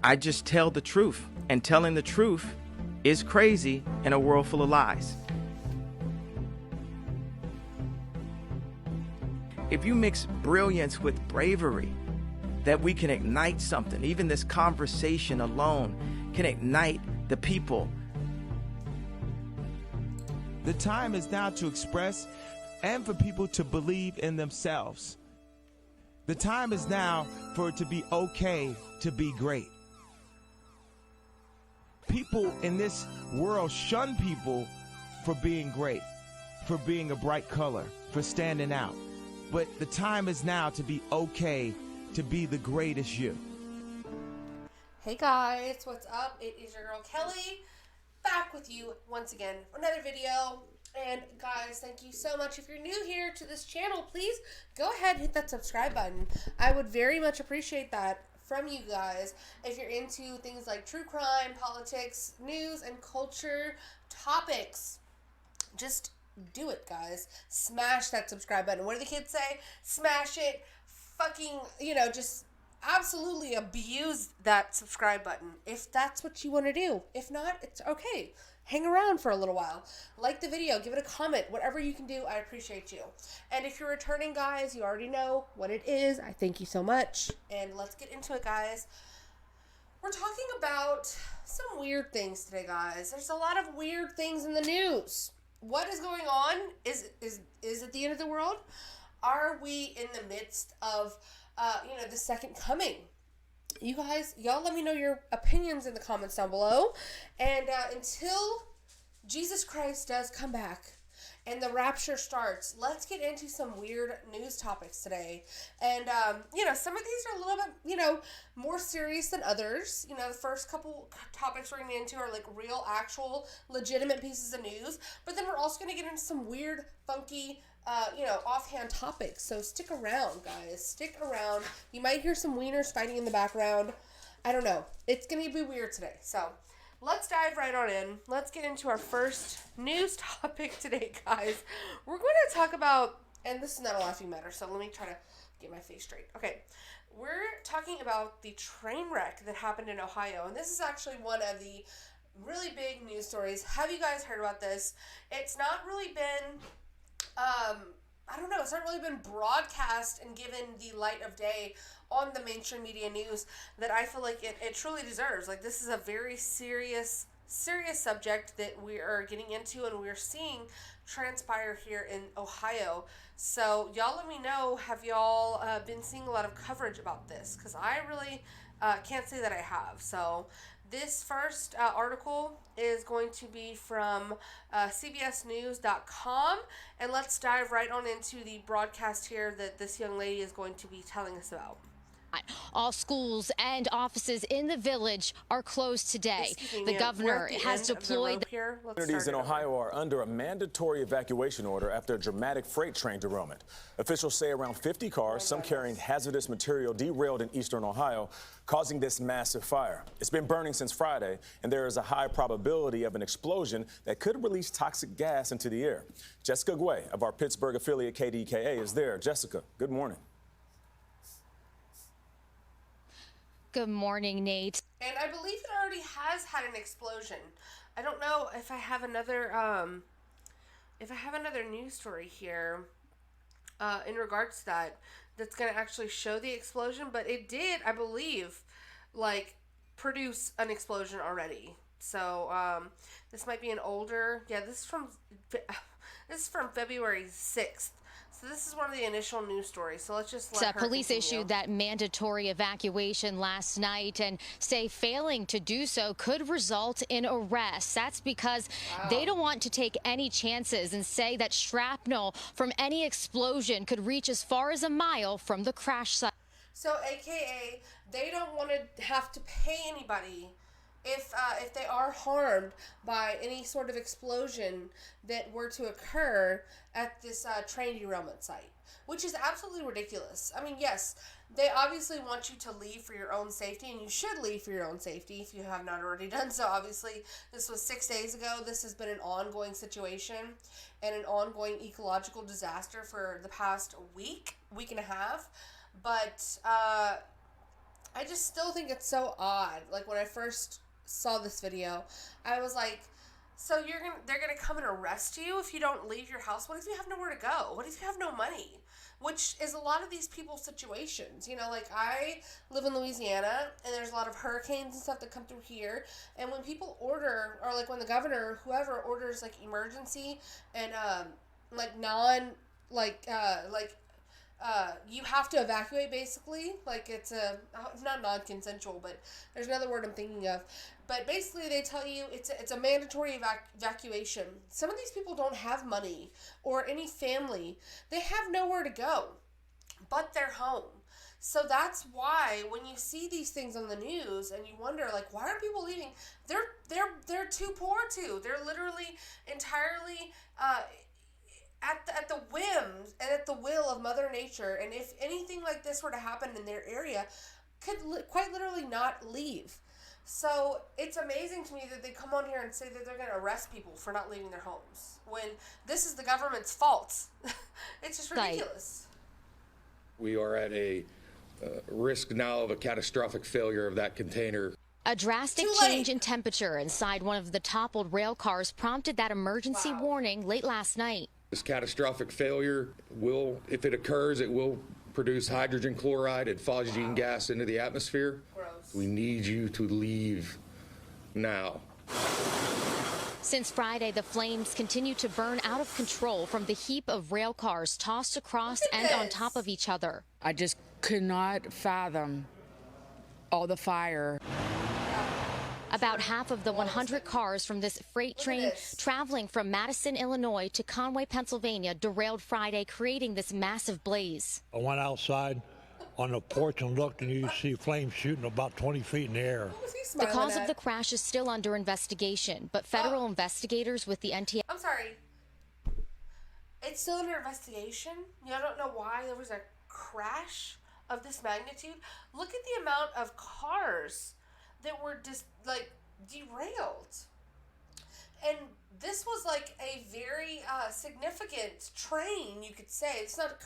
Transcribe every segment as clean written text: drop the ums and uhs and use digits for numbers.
I just tell the truth, and telling the truth is crazy in a world full of lies. If you mix brilliance with bravery, that we can ignite something. Even this conversation alone can ignite the people. The time is now to express and for people to believe in themselves. The time is now for it to be okay to be great. People in this world shun people for being great, for being a bright color, for standing out. But the time is now to be okay to be the greatest you. Hey guys, what's up? It is your girl Kelly, back with you once again for another video. And guys, thank you so much. If you're new here to this channel, please go ahead and hit that subscribe button. I would very much appreciate that from you guys. If you're into things like true crime, politics, news, and culture topics, just do it, guys. Smash that subscribe button. What do the kids say? Smash it. Fucking, just absolutely abuse that subscribe button if that's what you want to do. If not, it's okay. Hang around for a little while. Like the video, give it a comment, whatever you can do, I appreciate you. And if you're returning, guys, you already know what it is. I thank you so much. And let's get into it, guys. We're talking about some weird things today, guys. There's a lot of weird things in the news. What is going on? Is it the end of the world? Are we in the midst of, the second coming? You guys, y'all let me know your opinions in the comments down below. And until Jesus Christ does come back and the rapture starts, let's get into some weird news topics today. And, some of these are a little bit, more serious than others. The first couple topics we're going to get into are like real, actual, legitimate pieces of news. But then we're also going to get into some weird, funky, offhand topics. So stick around, guys. Stick around. You might hear some wieners fighting in the background. I don't know. It's going to be weird today. So let's dive right on in. Let's get into our first news topic today, guys. We're going to talk about, and this is not a laughing matter, so let me try to get my face straight. Okay. We're talking about the train wreck that happened in Ohio, and this is actually one of the really big news stories. Have you guys heard about this? It's not really been it's not really been broadcast and given the light of day on the mainstream media news that I feel like it truly deserves. Like, this is a very serious subject that we are getting into and we're seeing transpire here in Ohio. So y'all let me know, have y'all been seeing a lot of coverage about this? Because I really can't say that I have. So this first article is going to be from CBSnews.com, and let's dive right on into the broadcast here that this young lady is going to be telling us about. All schools and offices in the village are closed today. The governor has deployed. Communities in Ohio are under a mandatory evacuation order after a dramatic freight train derailment. Officials say around 50 cars, some carrying hazardous material, derailed in eastern Ohio, causing this massive fire. It's been burning since Friday, and there is a high probability of an explosion that could release toxic gas into the air. Jessica Guay of our Pittsburgh affiliate KDKA is there. Jessica, good morning. Good morning, Nate. And I believe it already has had an explosion. I don't know if I have another news story here in regards to that's going to actually show the explosion, but it did, I believe, produce an explosion already. So this might be an older. Yeah, this is from February 6th. So this is one of the initial news stories. So let's just let her Police continue. issued that mandatory evacuation last night and say failing to do so could result in arrests. That's because they don't want to take any chances and say that shrapnel from any explosion could reach as far as a mile from the crash site. So AKA, they don't want to have to pay anybody if they are harmed by any sort of explosion that were to occur at this train derailment site, which is absolutely ridiculous. I mean, yes, they obviously want you to leave for your own safety, and you should leave for your own safety if you have not already done so. Obviously, this was 6 days ago. This has been an ongoing situation and an ongoing ecological disaster for the past week and a half. But I I just still think it's so odd. Like, when I first saw this video, I was like, so they're gonna come and arrest you if you don't leave your house? What if you have nowhere to go? What if you have no money? Which is a lot of these people's situations. You know, like, I live in Louisiana, and there's a lot of hurricanes and stuff that come through here. And when people order, or like when the governor or whoever orders like emergency and you have to evacuate, basically. Like, it's not non-consensual, but there's another word I'm thinking of. But basically, they tell you it's a mandatory evacuation. Some of these people don't have money or any family. They have nowhere to go but their home. So that's why when you see these things on the news and you wonder, like, why are people leaving? They're too poor to. They're literally entirely at the whim and at the will of Mother Nature. And if anything like this were to happen in their area, could quite literally not leave. So it's amazing to me that they come on here and say that they're going to arrest people for not leaving their homes when this is the government's fault. It's just ridiculous. We are at a risk now of a catastrophic failure of that container. A drastic change in temperature inside one of the toppled rail cars prompted that emergency warning late last night. This catastrophic failure will, if it occurs, it will produce hydrogen chloride and phosgene gas into the atmosphere. Gross. We need you to leave now. Since Friday, the flames continue to burn out of control from the heap of rail cars tossed across and on top of each other. I just could not fathom all the fire. About half of the 100 cars from this freight train traveling from Madison, Illinois to Conway, Pennsylvania derailed Friday, creating this massive blaze. I went outside on the porch and looked, and you see flames shooting about 20 feet in the air. The cause of the crash is still under investigation, but federal investigators with the NTA... I'm sorry. It's still under investigation? You don't know why there was a crash of this magnitude? Look at the amount of cars that were just derailed. And this was like a very significant train, you could say. It's not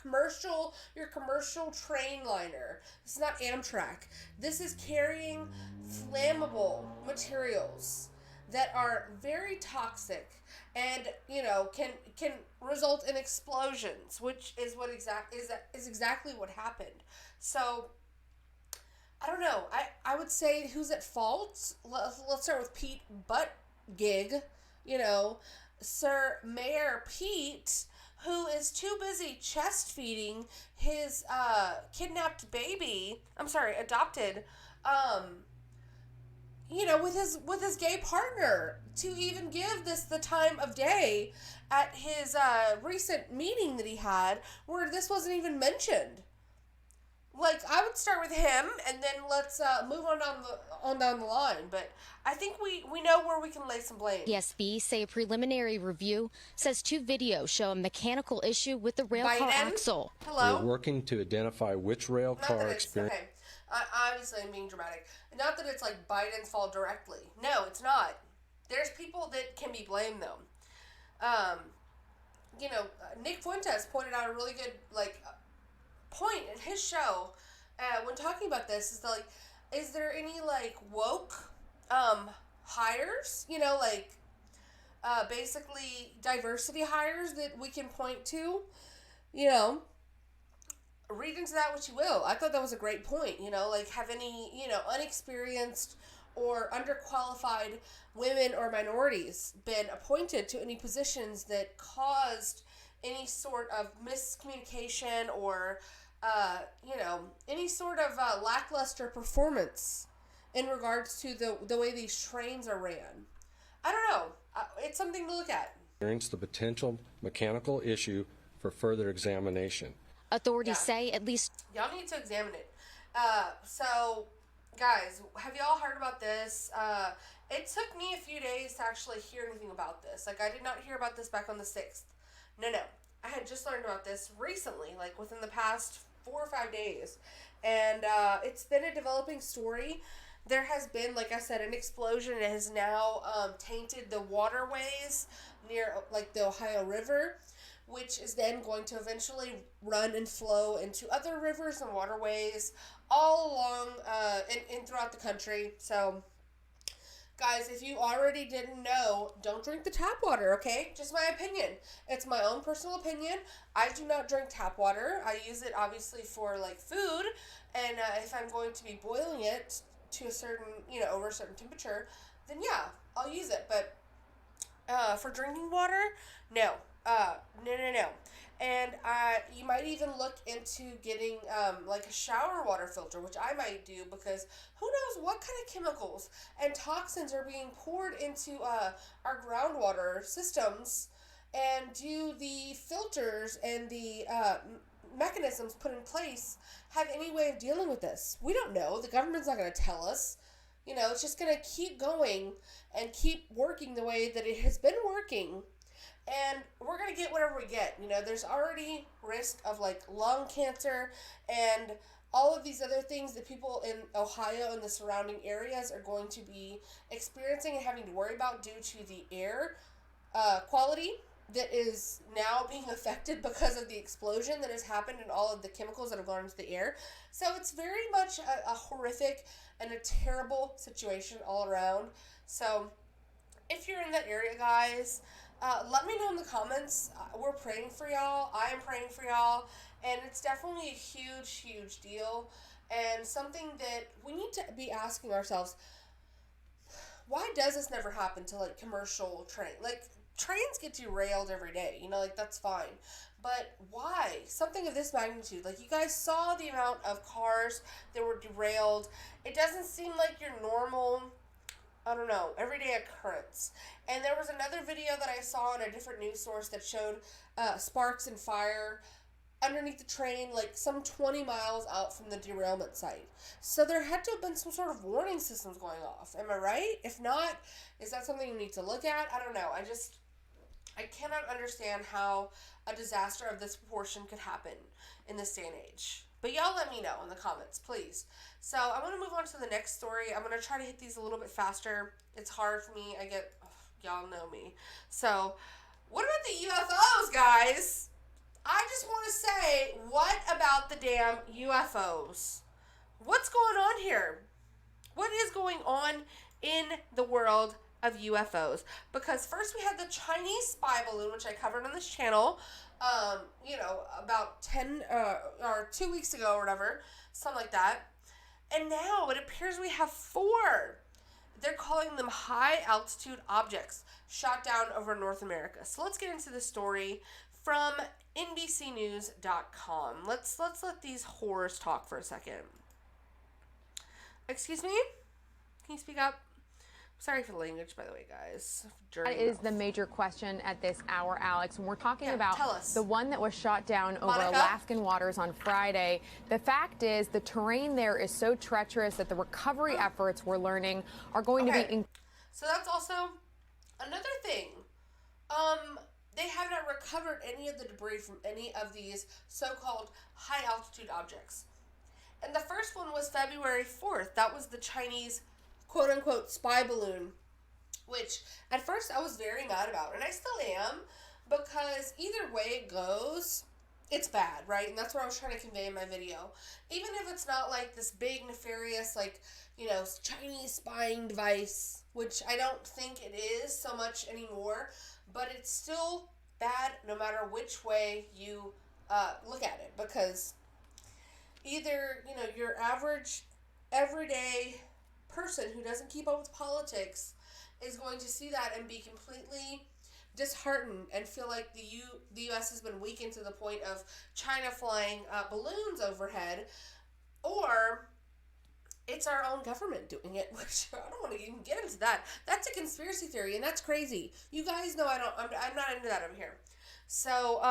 your commercial train liner. This is not Amtrak. This is carrying flammable materials that are very toxic and, can result in explosions, which is is exactly what happened. So I don't know. I would say who's at fault? Let's start with Pete Buttigieg. Sir Mayor Pete, who is too busy chest feeding his kidnapped baby. I'm sorry, adopted. With his gay partner to even give this the time of day at his recent meeting that he had, where this wasn't even mentioned. Like, I would start with him, and then let's move on down the line. But I think we know where we can lay some blame. ESB say a preliminary review says 2 videos show a mechanical issue with the rail car axle. Hello? We're working to identify which rail car experienced... Okay. Obviously, I'm being dramatic. Not that it's like Biden's fault directly. No, it's not. There's people that can be blamed, though. Nick Fuentes pointed out a really good, point in his show when talking about this is there any woke hires, basically diversity hires that we can point to? Read into that what you will. I thought that was a great point. Have any unexperienced or underqualified women or minorities been appointed to any positions that caused any sort of miscommunication or any sort of lackluster performance in regards to the way these trains are ran? I don't know. It's something to look at. Experienced the potential mechanical issue for further examination. Authorities say at least... Y'all need to examine it. So, guys, have y'all heard about this? It took me a few days to actually hear anything about this. I did not hear about this back on the 6th. No. I had just learned about this recently, within the past 4 or 5 days. And it's been a developing story. There has been, like I said, an explosion. It has now tainted the waterways near, the Ohio River, which is then going to eventually run and flow into other rivers and waterways all along in throughout the country. So, guys, if you already didn't know, don't drink the tap water, okay? Just my opinion. It's my own personal opinion. I do not drink tap water. I use it, obviously, for, like, food. And if I'm going to be boiling it to a certain, over a certain temperature, then, yeah, I'll use it. But for drinking water, no. No. And you might even look into getting like a shower water filter, which I might do, because who knows what kind of chemicals and toxins are being poured into our groundwater systems, and do the filters and the mechanisms put in place have any way of dealing with this? We don't know. The government's not going to tell us. It's just going to keep going and keep working the way that it has been working. And we're going to get whatever we get. There's already risk of, like, lung cancer and all of these other things that people in Ohio and the surrounding areas are going to be experiencing and having to worry about due to the air quality that is now being affected because of the explosion that has happened and all of the chemicals that have gone into the air. So it's very much a horrific and a terrible situation all around. So if you're in that area, guys, let me know in the comments. We're praying for y'all. I am praying for y'all. And it's definitely a huge, huge deal. And something that we need to be asking ourselves, why does this never happen to, like, commercial train? Like, trains get derailed every day. That's fine. But why? Something of this magnitude. Like, you guys saw the amount of cars that were derailed. It doesn't seem like your normal, everyday occurrence. And there was another video that I saw on a different news source that showed sparks and fire underneath the train, like some 20 miles out from the derailment site. So there had to have been some sort of warning systems going off. Am I right? If not, is that something you need to look at? I don't know. I cannot understand how a disaster of this proportion could happen in this day and age. But y'all let me know in the comments, please. So I want to move on to the next story. I'm going to try to hit these a little bit faster. It's hard for me. Y'all know me. So what about the UFOs, guys? I just want to say, what about the damn UFOs? What's going on here? What is going on in the world of UFOs? Because first we had the Chinese spy balloon, which I covered on this channel, about 10 or 2 weeks ago or whatever, something like that. And now it appears we have 4. They're calling them high altitude objects shot down over North America. So let's get into the story from NBCnews.com. Let's let these whores talk for a second. Excuse me? Can you speak up? Sorry for the language, by the way, guys. That is the major question at this hour, Alex. And we're talking about the one that was shot down over Alaskan waters on Friday. The fact is the terrain there is so treacherous that the recovery efforts, we're learning, are going to be... So that's also another thing. They have not recovered any of the debris from any of these so-called high-altitude objects. And the first one was February 4th. That was the Chinese quote-unquote spy balloon, which at first I was very mad about, and I still am, because either way it goes, it's bad, right? And that's what I was trying to convey in my video. Even if it's not like this big, nefarious, like, Chinese spying device, which I don't think it is so much anymore, but it's still bad no matter which way you look at it, because either, your average, everyday person who doesn't keep up with politics is going to see that and be completely disheartened and feel like the U.S. has been weakened to the point of China flying balloons overhead, or it's our own government doing it, which I don't want to even get into that. That's a conspiracy theory, and that's crazy. You guys know I'm not into that over here. So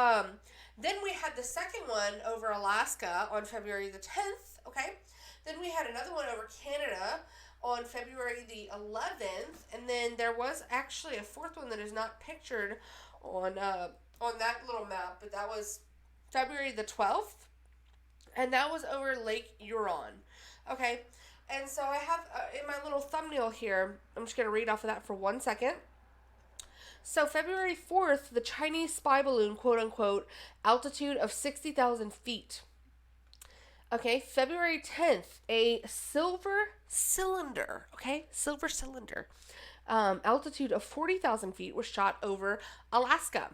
then we had the second one over Alaska on February the 10th, okay? Then we had another one over Canada on February the 11th, and then there was actually a fourth one that is not pictured on that little map, but that was February the 12th, and that was over Lake Huron, okay? And so I have in my little thumbnail here, I'm just going to read off of that for 1 second. So February 4th, the Chinese spy balloon, quote-unquote, altitude of 60,000 feet. Okay, February 10th, a silver cylinder, silver cylinder, altitude of 40,000 feet was shot over Alaska.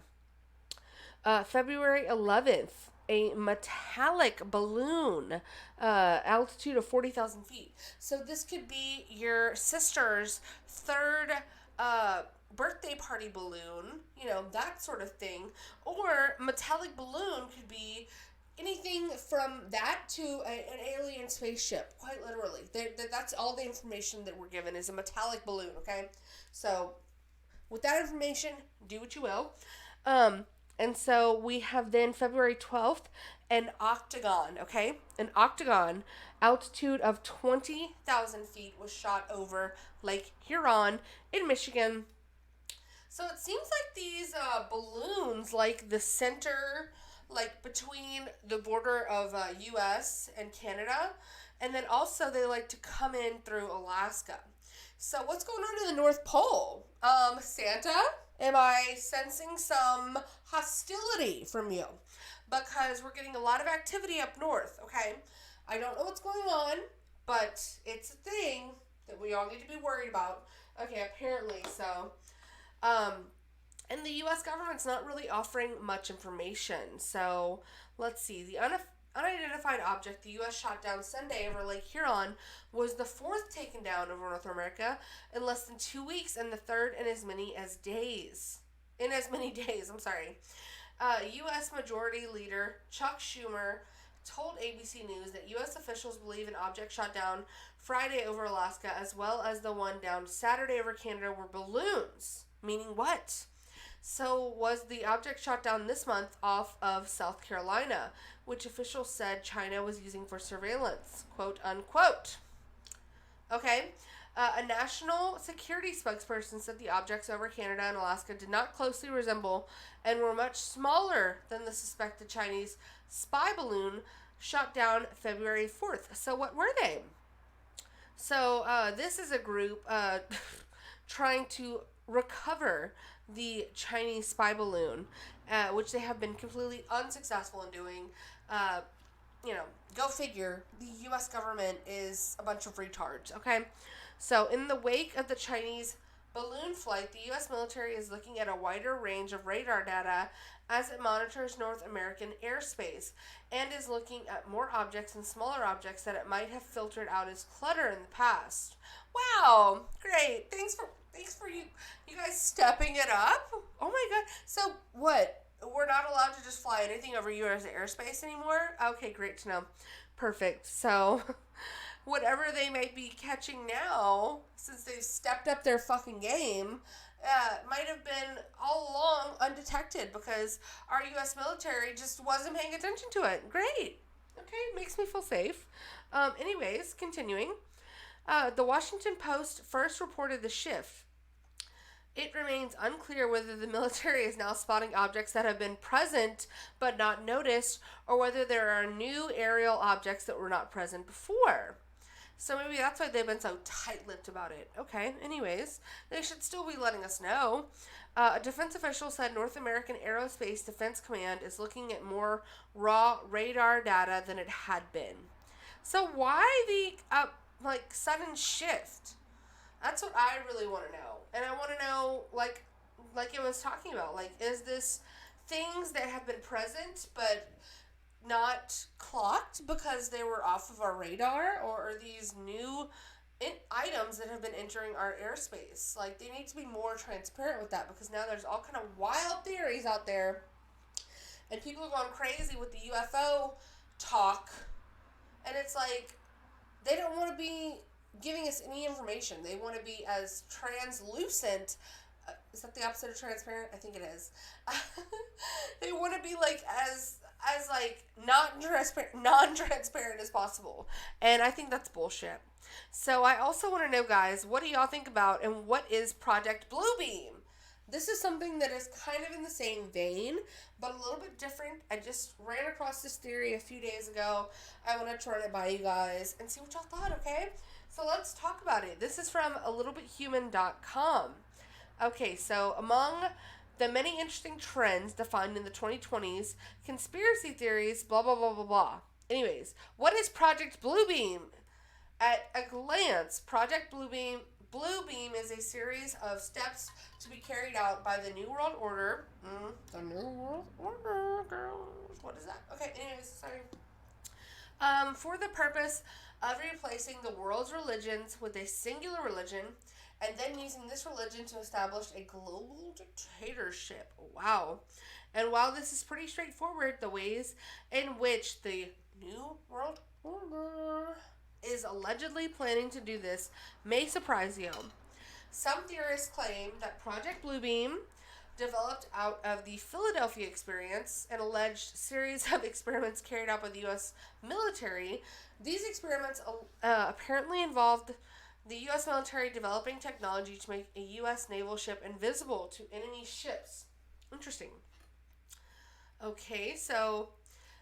February 11th, a metallic balloon, altitude of 40,000 feet. So this could be your sister's third birthday party balloon, that sort of thing. Or metallic balloon could be anything from that to an alien spaceship, quite literally. That's all the information that we're given is a metallic balloon, okay? So with that information, do what you will. And so we have then February 12th, an octagon, okay? An octagon, altitude of 20,000 feet was shot over Lake Huron in Michigan. So it seems like these balloons, like the center, like between the border of U.S. and Canada, and then also they like to come in through Alaska. So what's going on in the North Pole? Santa? Am I sensing some hostility from you? Because we're getting a lot of activity up north, okay? I don't know what's going on, but it's a thing that we all need to be worried about. Okay, apparently so. And the U.S. government's not really offering much information. So, let's see. The unidentified object the U.S. shot down Sunday over Lake Huron was the fourth taken down over North America in less than 2 weeks and the third in as many days. U.S. Majority Leader Chuck Schumer told ABC News that U.S. officials believe an object shot down Friday over Alaska as well as the one down Saturday over Canada were balloons. Meaning what? So was the object shot down this month off of South Carolina, which officials said China was using for surveillance, quote unquote. Okay. A national security spokesperson said the objects over Canada and Alaska did not closely resemble and were much smaller than the suspected Chinese spy balloon shot down February 4th. So what were they? So this is a group trying to recover the Chinese spy balloon, which they have been completely unsuccessful in doing. Go figure. The U.S. government is a bunch of retards, okay? So in the wake of the Chinese balloon flight, the U.S. military is looking at a wider range of radar data as it monitors North American airspace and is looking at more objects and smaller objects that it might have filtered out as clutter in the past. Wow, great. Thanks for you guys stepping it up. Oh my god. So what? We're not allowed to just fly anything over U.S. airspace anymore? Okay, great to know. Perfect. So whatever they may be catching now, since they've stepped up their fucking game, might have been all along undetected because our U.S. military just wasn't paying attention to it. Great. Okay, makes me feel safe. Anyways, continuing. The Washington Post first reported the shift. It remains unclear whether the military is now spotting objects that have been present but not noticed, or whether there are new aerial objects that were not present before. So maybe that's why they've been so tight-lipped about it. Okay, anyways, they should still be letting us know. A defense official said North American Aerospace Defense Command is looking at more raw radar data than it had been. So why the sudden shift? That's what I really want to know. And I want to know, like it was talking about, is this things that have been present but not clocked because they were off of our radar, or are these new items that have been entering our airspace? They need to be more transparent with that, because now there's all kind of wild theories out there, and people are going crazy with the UFO talk, and it's they don't want to be giving us any information. They want to be as translucent. Is that the opposite of transparent? I think it is. They want to be as non-transparent as possible. And I think that's bullshit. So I also want to know, guys, what do y'all think about, and what is Project Bluebeam? This is something that is kind of in the same vein, but a little bit different. I just ran across this theory a few days ago. I want to run it by you guys and see what y'all thought, okay? So let's talk about it. This is from alittlebithuman.com. Okay, so among the many interesting trends defined in the 2020s, conspiracy theories, blah, blah, blah, blah, blah. Anyways, what is Project Bluebeam? At a glance, Project Bluebeam is a series of steps to be carried out by the New World Order. The New World Order, girls. What is that? Okay, anyways, sorry. For the purpose of replacing the world's religions with a singular religion, and then using this religion to establish a global dictatorship. Wow. And while this is pretty straightforward, the ways in which the New World Order is allegedly planning to do this may surprise you. Some theorists claim that Project Bluebeam developed out of the Philadelphia experience, an alleged series of experiments carried out by the U.S. military. These experiments apparently involved the U.S. military developing technology to make a U.S. naval ship invisible to enemy ships. Interesting. Okay, so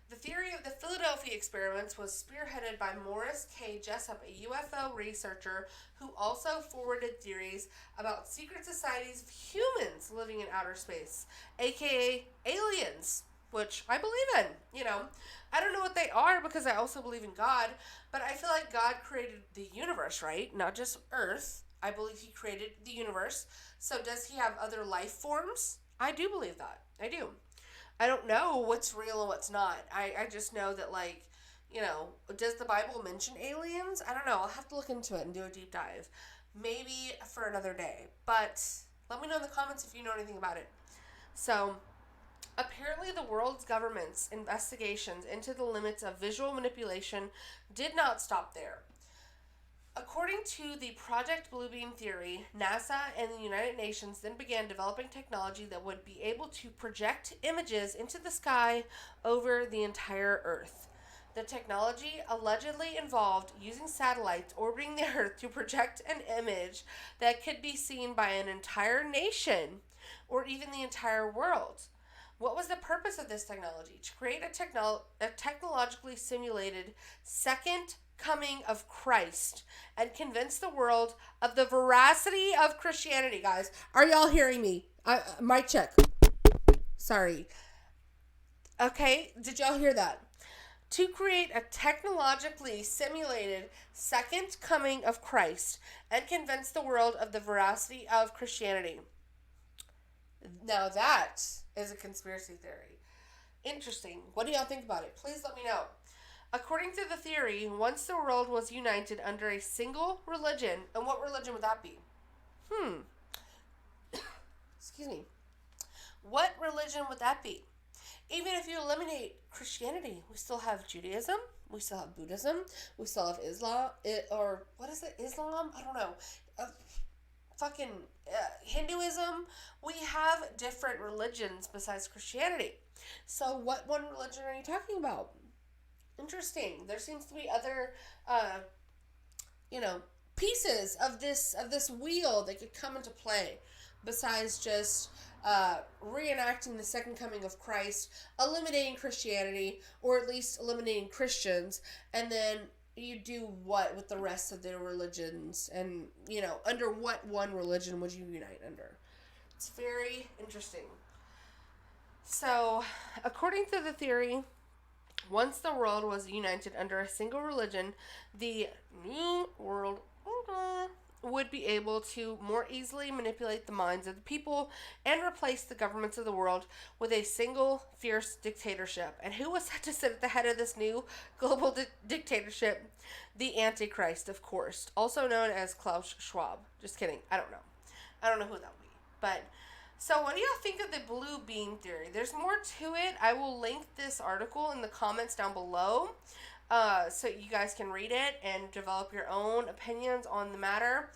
the theory of the Philadelphia experiments was spearheaded by Morris K. Jessup, a UFO researcher who also forwarded theories about secret societies of humans living in outer space, aka aliens, which I believe in. You know, I don't know what they are because I also believe in God, but I feel like God created the universe, right? Not just Earth. I believe he created the universe. So does he have other life forms? I do believe that. I do. I don't know what's real and what's not. I just know that, like, you know, does the Bible mention aliens? I don't know. I'll have to look into it and do a deep dive. Maybe for another day. But let me know in the comments if you know anything about it. So, apparently the world's government's investigations into the limits of visual manipulation did not stop there. According to the Project Bluebeam theory, NASA and the United Nations then began developing technology that would be able to project images into the sky over the entire Earth. The technology allegedly involved using satellites orbiting the Earth to project an image that could be seen by an entire nation or even the entire world. What was the purpose of this technology? To create a technologically simulated second coming of Christ and convince the world of the veracity of Christianity. Guys, are y'all hearing me? Mic check. Sorry. Okay, did y'all hear that? To create a technologically simulated second coming of Christ and convince the world of the veracity of Christianity. Now that is a conspiracy theory. Interesting. What do y'all think about it? Please let me know. According to the theory, once the world was united under a single religion, and what religion would that be? Excuse me. What religion would that be? Even if you eliminate Christianity, we still have Judaism, we still have Buddhism, we still have Islam, or what is it? Islam? I don't know. Hinduism. We have different religions besides Christianity. So what one religion are you talking about? Interesting. There seems to be other, pieces of this wheel that could come into play besides just reenacting the second coming of Christ, eliminating Christianity, or at least eliminating Christians, and then you do what with the rest of their religions, and, under what one religion would you unite under? It's very interesting. So, according to the theory, once the world was united under a single religion, the New World Order would be able to more easily manipulate the minds of the people and replace the governments of the world with a single fierce dictatorship. And who was set to sit at the head of this new global dictatorship? The Antichrist, of course, also known as Klaus Schwab. Just kidding. I don't know who that would be. But so what do y'all think of the blue beam theory? There's more to it. I will link this article in the comments down below so you guys can read it and develop your own opinions on the matter.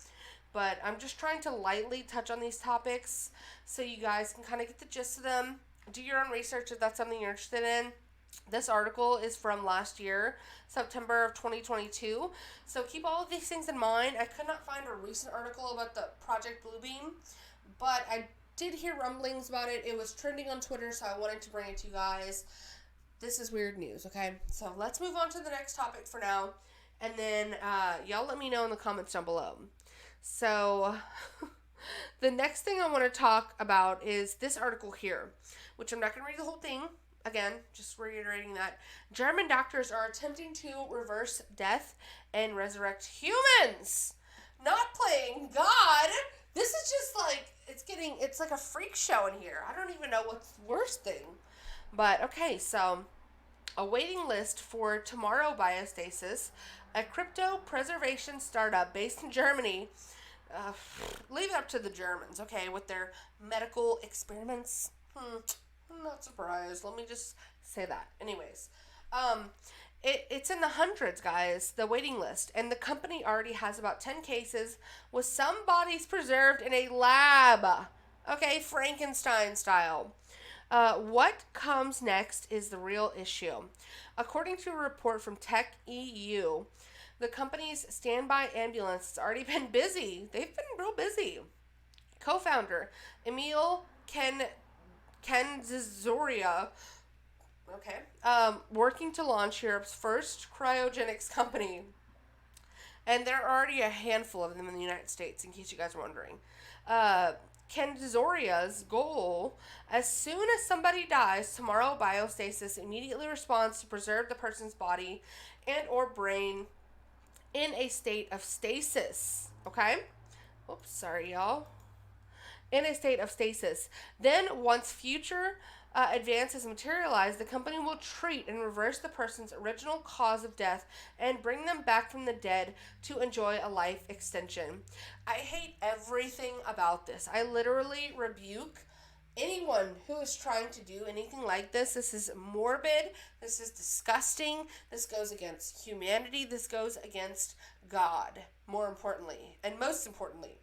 But I'm just trying to lightly touch on these topics so you guys can kind of get the gist of them. Do your own research if that's something you're interested in. This article is from last year, September of 2022. So keep all of these things in mind. I could not find a recent article about the Project Bluebeam, but I did hear rumblings about it. It was trending on Twitter, so I wanted to bring it to you guys. This is weird news, okay? So let's move on to the next topic for now, and then y'all let me know in the comments down below. So the next thing I want to talk about is this article here, which I'm not going to read the whole thing. again, just reiterating that German doctors are attempting to reverse death and resurrect humans. Not playing God. This is just like, it's like a freak show in here. I don't even know what's the worst thing. But, okay, so a waiting list for Tomorrow Biostasis, a crypto preservation startup based in Germany. Leave it up to the Germans, okay, with their medical experiments. I'm not surprised. Let me just say that. Anyways, it's in the hundreds, guys, the waiting list. And the company already has about 10 cases with some bodies preserved in a lab. Okay, Frankenstein style. What comes next is the real issue. According to a report from Tech EU, the company's standby ambulance has already been busy. They've been real busy. Co-founder Emil Kendzizoria, working to launch Europe's first cryogenics company. And there are already a handful of them in the United States, in case you guys are wondering. Kenzoria's goal: as soon as somebody dies, Tomorrow Biostasis immediately responds to preserve the person's body and or brain in a state of stasis. Okay? Oops, sorry, y'all. In a state of stasis. Then, once future advances materialize, the company will treat and reverse the person's original cause of death and bring them back from the dead to enjoy a life extension. I hate everything about this. I literally rebuke anyone who is trying to do anything like this. This is morbid. This is disgusting. This goes against humanity. This goes against God, more importantly, and most importantly.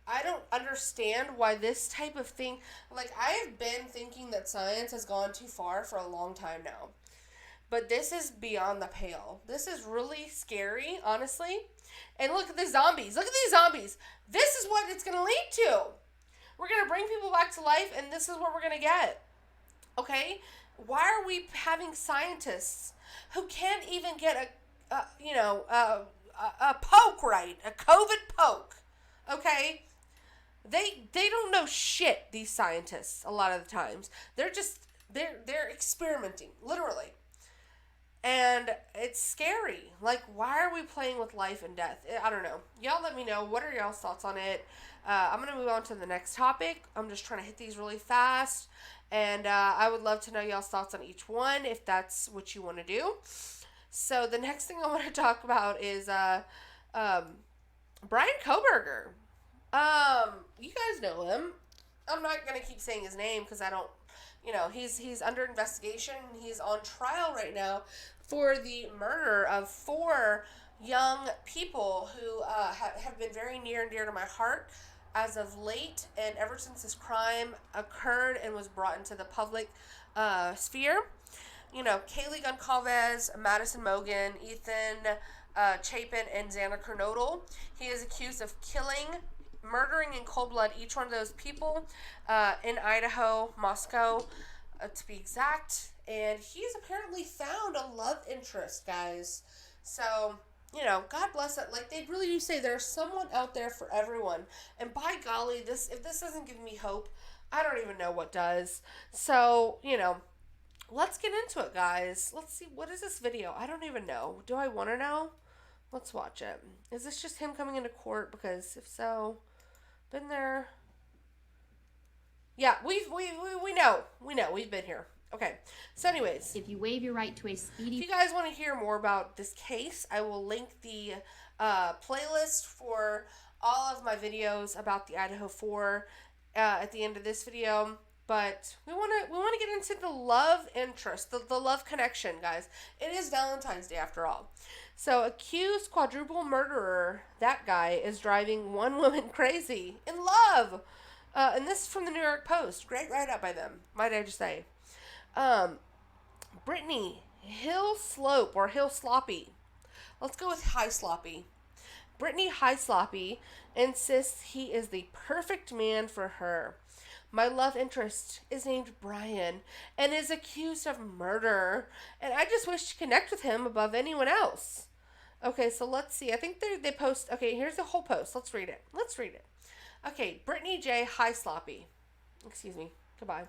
I don't understand why this type of thing, like, I have been thinking that science has gone too far for a long time now. But this is beyond the pale. This is really scary, honestly. And look at the zombies. Look at these zombies. This is what it's going to lead to. We're going to bring people back to life, and this is what we're going to get. Okay? Why are we having scientists who can't even get a poke right? A COVID poke. Okay? They don't know shit, these scientists, a lot of the times. They're experimenting, literally. And it's scary. Like, why are we playing with life and death? I don't know. Y'all let me know. What are y'all's thoughts on it? I'm going to move on to the next topic. I'm just trying to hit these really fast. And I would love to know y'all's thoughts on each one, if that's what you want to do. So the next thing I want to talk about is Brian Koberger. You guys know him. I'm not going to keep saying his name because I don't, he's under investigation. He's on trial right now for the murder of 4 young people who have been very near and dear to my heart as of late, and ever since this crime occurred and was brought into the public sphere. Kaylee Goncalves, Madison Mogen, Ethan Chapin, and Xana Kernodle. He is accused of murdering in cold blood each one of those people in Idaho, Moscow, to be exact. And he's apparently found a love interest, guys. So, God bless it. Like, they really do say there's someone out there for everyone. And by golly, if this doesn't give me hope, I don't even know what does. So, let's get into it, guys. Let's see. What is this video? I don't even know. Do I want to know? Let's watch it. Is this just him coming into court? Because if so, been there. Yeah, we know. We've been here. Okay. So anyways, if you waive your right to a speedy... If you guys want to hear more about this case, I will link the playlist for all of my videos about the Idaho 4 at the end of this video. But we want to get into the love interest, the love connection, guys. It is Valentine's Day after all. So, accused quadruple murderer, that guy, is driving one woman crazy in love. And this is from the New York Post. Great write-up by them, might I just say. Brittany Hill Sloppy. Let's go with High Sloppy. Brittany High Sloppy insists he is the perfect man for her. My love interest is named Brian and is accused of murder, and I just wish to connect with him above anyone else. Okay, so let's see. I think they post... Okay, here's the whole post. Let's read it. Okay, Brittany J. High Sloppy. Excuse me. Goodbye.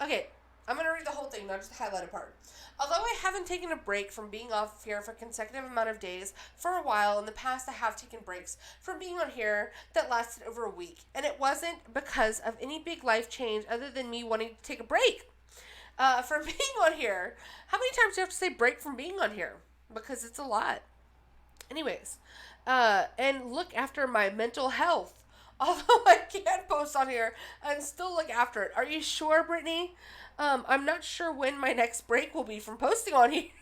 Okay, I'm going to read the whole thing, not just the highlighted part. Although I haven't taken a break from being off here for a consecutive amount of days for a while, in the past I have taken breaks from being on here that lasted over a week. And it wasn't because of any big life change other than me wanting to take a break from being on here. How many times do you have to say break from being on here? Because it's a lot. Anyways, and look after my mental health. Although I can't post on here and still look after it. Are you sure, Brittany? I'm not sure when my next break will be from posting on here.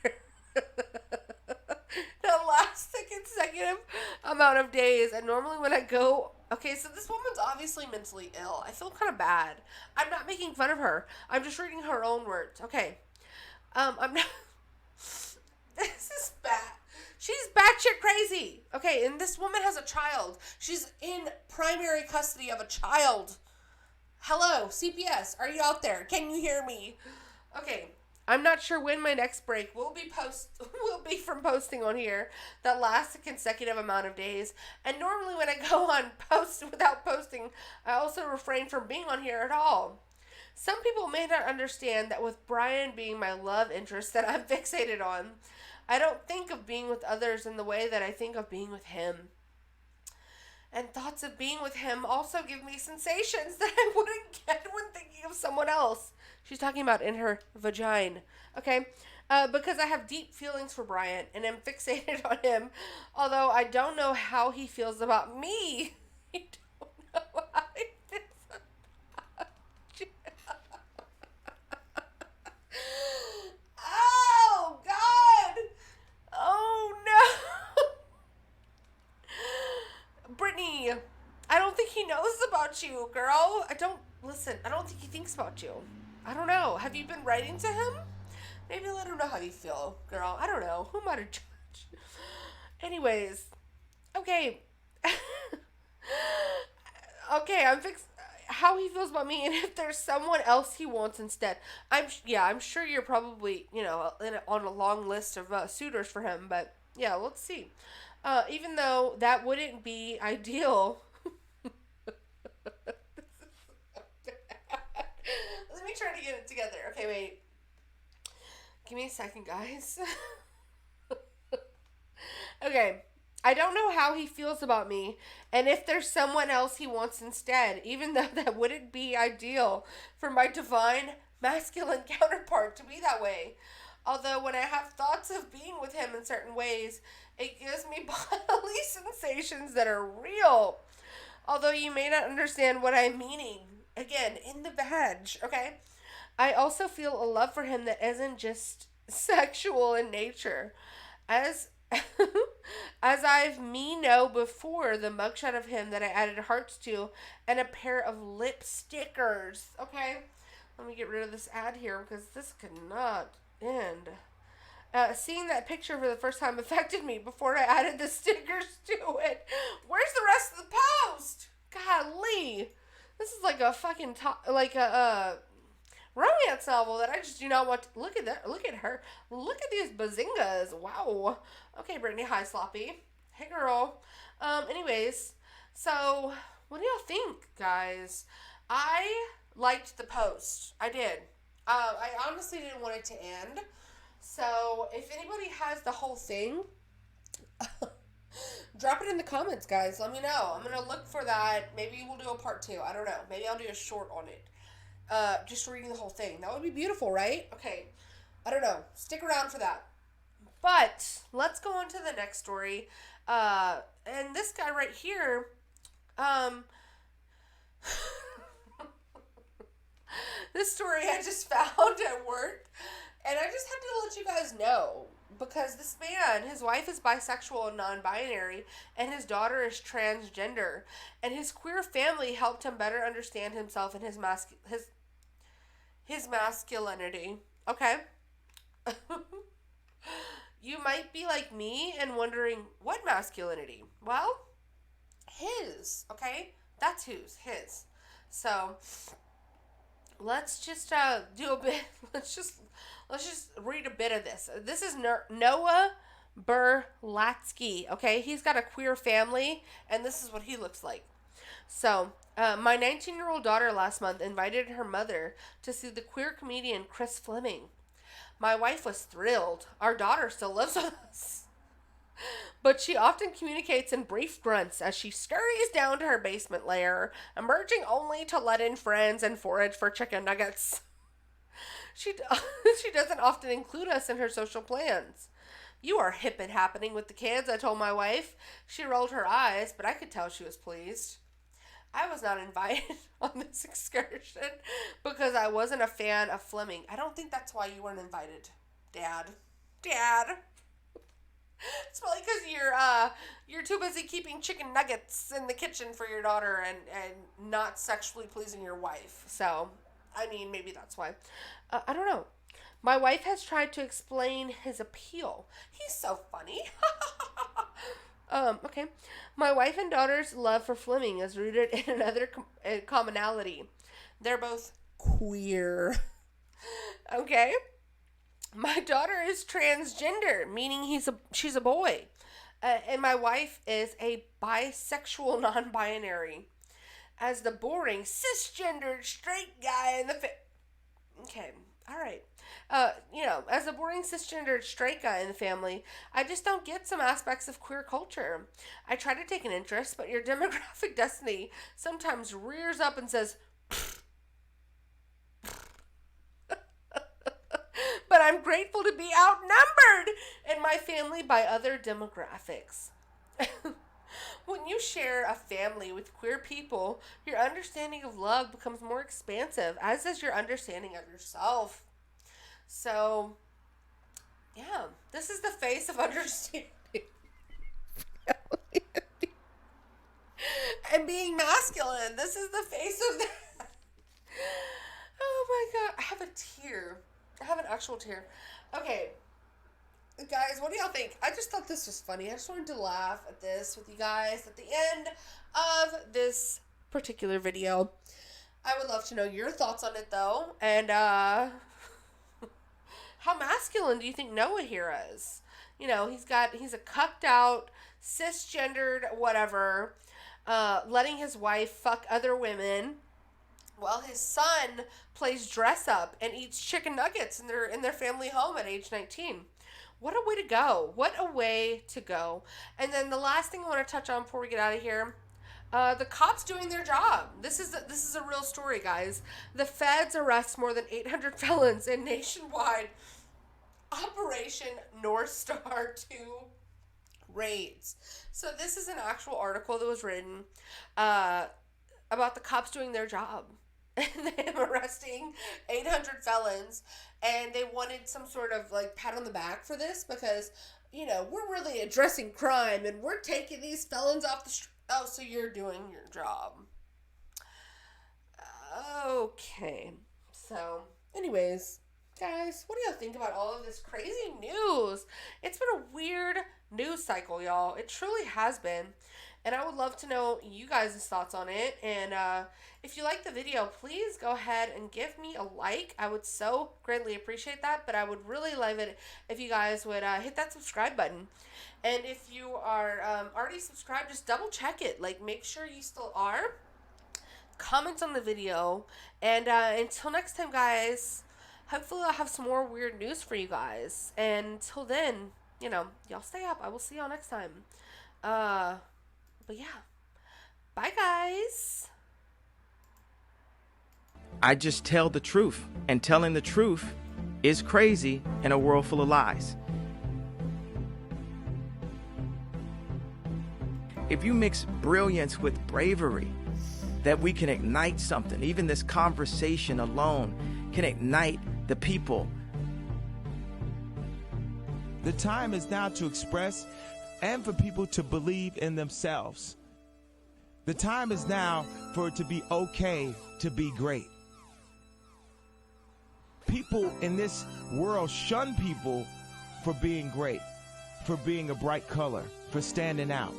The last consecutive amount of days. And normally when I go... Okay, so this woman's obviously mentally ill. I feel kind of bad. I'm not making fun of her. I'm just reading her own words. Okay. I'm not... This is bad. She's batshit crazy. Okay, and this woman has a child. She's in primary custody of a child. Hello, CPS, are you out there? Can you hear me? Okay, I'm not sure when my next break will be from posting on here that lasts a consecutive amount of days. And normally when I go on post without posting, I also refrain from being on here at all. Some people may not understand that with Brian being my love interest that I'm fixated on, I don't think of being with others in the way that I think of being with him. And thoughts of being with him also give me sensations that I wouldn't get when thinking of someone else. She's talking about in her vagina. Okay? Because I have deep feelings for Brian and am fixated on him. Although I don't know how he feels about me. I don't know how he feels about you. Oh, God. Oh, no. Brittany, I don't think he knows about you, girl. I don't think he thinks about you. I don't know. Have you been writing to him? Maybe let him know how you feel, girl. I don't know. Who am I to judge? Anyways, okay. Okay, I'm fixed. How he feels about me, and if there's someone else he wants instead. I'm sure you're probably, on a long list of suitors for him, but yeah, let's see. Even though that wouldn't be ideal. Let me try to get it together. Okay, wait. Give me a second, guys. Okay. I don't know how he feels about me, and if there's someone else he wants instead, even though that wouldn't be ideal for my divine masculine counterpart to be that way. Although when I have thoughts of being with him in certain ways, it gives me bodily sensations that are real. Although you may not understand what I'm meaning. Again, in the vag, okay? I also feel a love for him that isn't just sexual in nature. As I've know before, the mugshot of him that I added hearts to and a pair of lip stickers. Okay? Let me get rid of this ad here because this could not end. Seeing that picture for the first time affected me before I added the stickers to it. Where's the rest of the post? Golly. This is like a fucking romance novel that I just do not want to... Look at that. Look at her. Look at these bazingas. Wow. Okay, Brittany. Hi, Sloppy. Hey, girl. Anyways, so what do y'all think, guys? I liked the post. I did. I honestly didn't want it to end. So if anybody has the whole thing, drop it in the comments, guys. Let me know. I'm going to look for that. Maybe we'll do a part 2. I don't know. Maybe I'll do a short on it. Just reading the whole thing. That would be beautiful, right? Okay. I don't know. Stick around for that. But let's go on to the next story. And this guy right here, this story I just found at work. And I just had to let you guys know. Because this man, his wife is bisexual and non-binary, and his daughter is transgender. And his queer family helped him better understand himself and his masculinity. Okay? You might be like me and wondering, what masculinity? Well, his. Okay? That's whose. His. So, let's just do a bit. Let's just read a bit of this. This is Noah Berlatsky, okay? He's got a queer family, and this is what he looks like. So, my 19-year-old daughter last month invited her mother to see the queer comedian Chris Fleming. My wife was thrilled. Our daughter still lives with us. But she often communicates in brief grunts as she scurries down to her basement lair, emerging only to let in friends and forage for chicken nuggets. She doesn't often include us in her social plans. You are hip and happening with the kids, I told my wife. She rolled her eyes, but I could tell she was pleased. I was not invited on this excursion because I wasn't a fan of Fleming. I don't think that's why you weren't invited, Dad. It's probably because you're too busy keeping chicken nuggets in the kitchen for your daughter and not sexually pleasing your wife. So, I mean, maybe that's why. I don't know. My wife has tried to explain his appeal. He's so funny. Okay. My wife and daughter's love for Fleming is rooted in another commonality. They're both queer. Okay. My daughter is transgender, meaning she's a boy. And my wife is a bisexual non-binary. As the boring cisgendered straight guy in the okay, all right. As a boring cisgendered straight guy in the family, I just don't get some aspects of queer culture. I try to take an interest, but your demographic destiny sometimes rears up and says, but I'm grateful to be outnumbered in my family by other demographics. When you share a family with queer people, your understanding of love becomes more expansive, as is your understanding of yourself. So, yeah, this is the face of understanding. And being masculine. This is the face of that. Oh my God. I have a tear. I have an actual tear. Okay. Guys, what do y'all think? I just thought this was funny. I just wanted to laugh at this with you guys at the end of this particular video. I would love to know your thoughts on it, though. And, how masculine do you think Noah here is? You know, he's a cucked out, cisgendered, whatever, letting his wife fuck other women, while his son plays dress up and eats chicken nuggets in their family home at age 19. What a way to go. What a way to go. And then the last thing I want to touch on before we get out of here, the cops doing their job. This is a real story, guys. The feds arrest more than 800 felons in nationwide Operation North Star 2 raids. So this is an actual article that was written about the cops doing their job. And them arresting 800 felons, and they wanted some sort of like pat on the back for this because, you know, we're really addressing crime and we're taking these felons off the street. Oh, so you're doing your job. Okay. So, anyways, guys, what do y'all think about all of this crazy news? It's been a weird news cycle, y'all. It truly has been. And I would love to know you guys' thoughts on it. And if you like the video, please go ahead and give me a like. I would so greatly appreciate that. But I would really love it if you guys would hit that subscribe button. And if you are already subscribed, just double check it. Like, make sure you still are. Comment on the video. And until next time, guys, hopefully I'll have some more weird news for you guys. And until then, you know, y'all stay up. I will see y'all next time. But yeah, bye guys. I just tell the truth, and telling the truth is crazy in a world full of lies. If you mix brilliance with bravery, that we can ignite something. Even this conversation alone can ignite the people. The time is now to express and for people to believe in themselves. The time is now for it to be okay to be great. People in this world shun people for being great, for being a bright color, for standing out.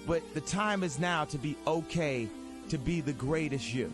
But the time is now to be okay to be the greatest you.